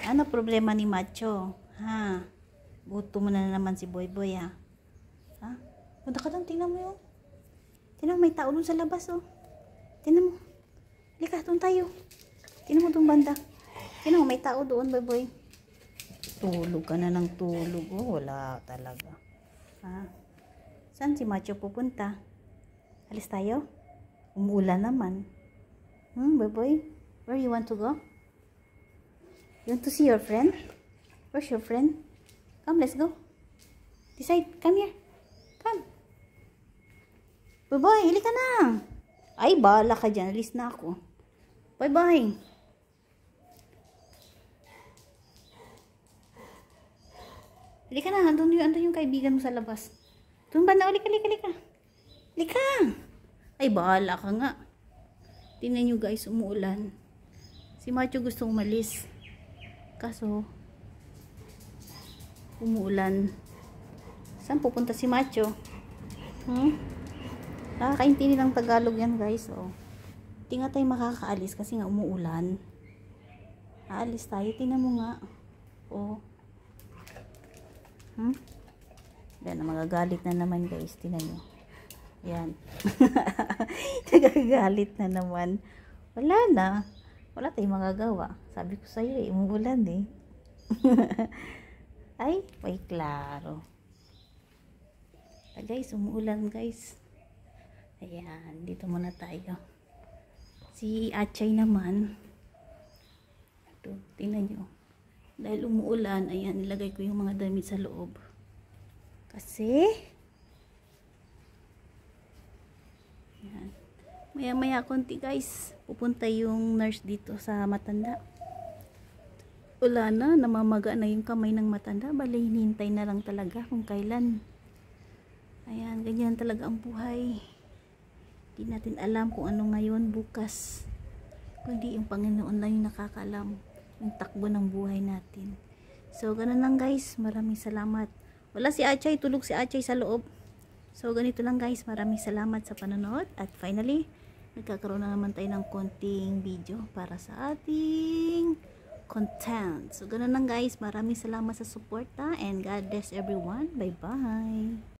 Ano problema ni Macho? Ha? Gutom mo na naman si Boy Boy, ha? Ha? Punta ka doon, tingnan mo yun. Tingnan mo, may tao doon sa labas, oh. Tingnan mo. Halika, doon tayo. Tingnan mo doon banda. Tingnan mo, may tao doon, Boy Boy. Tulog ka na ng tulog, oh. Wala talaga. Ha? Saan si Macho pupunta? Alis tayo? Umuulan naman. Boy Boy? Where you want to go? You want to see your friend? Where's your friend? Come, let's go. Decide. Come here. Come. Boy Boy, halika na. Ay, bahala ka dyan. Alis na ako. Boy Boy. Halika na. Andun yung kaibigan mo sa labas. Doon ba na? Halika. Halika. Ay, bahala ka nga. Tingnan nyo guys, umuulan. Si Macho gusto umalis. Kaso, umuulan. Saan pupunta si Macho? Nakakaintindi ng Tagalog yan guys. Oh. Di nga tayo makakaalis kasi nga umuulan. Aalis tayo. Tingnan mo nga. Oh. Yan, magagalit na naman guys. Tingnan nyo. Yan. Nagagalit na naman. Wala na. Wala tayong magagawa. Sabi ko sa'yo eh, umuulan eh. Ay, may klaro. Guys, umuulan guys. Ayan, dito muna tayo. Si Achay naman. Ito, tingnan nyo. Dahil umuulan, ayan, nilagay ko yung mga damit sa loob. Kasi, ayan. Maya-maya konti guys, pupunta yung nurse dito sa matanda. Wala na, namamaga na yung kamay ng matanda. Bale, hinihintay na lang talaga kung kailan. Ayan, ganyan talaga ang buhay. Hindi natin alam kung ano ngayon, bukas. Kundi yung Panginoon lang yung nakakaalam. Yung takbo ng buhay natin. So, ganun lang guys. Maraming salamat. Wala si Achay, tulog si Achay sa loob. So, ganito lang guys. Maraming salamat sa panonood. At finally, nagkakaroon na naman tayo ng konting video para sa ating content. So, ganun lang guys. Maraming salamat sa suporta and God bless everyone. Bye-bye.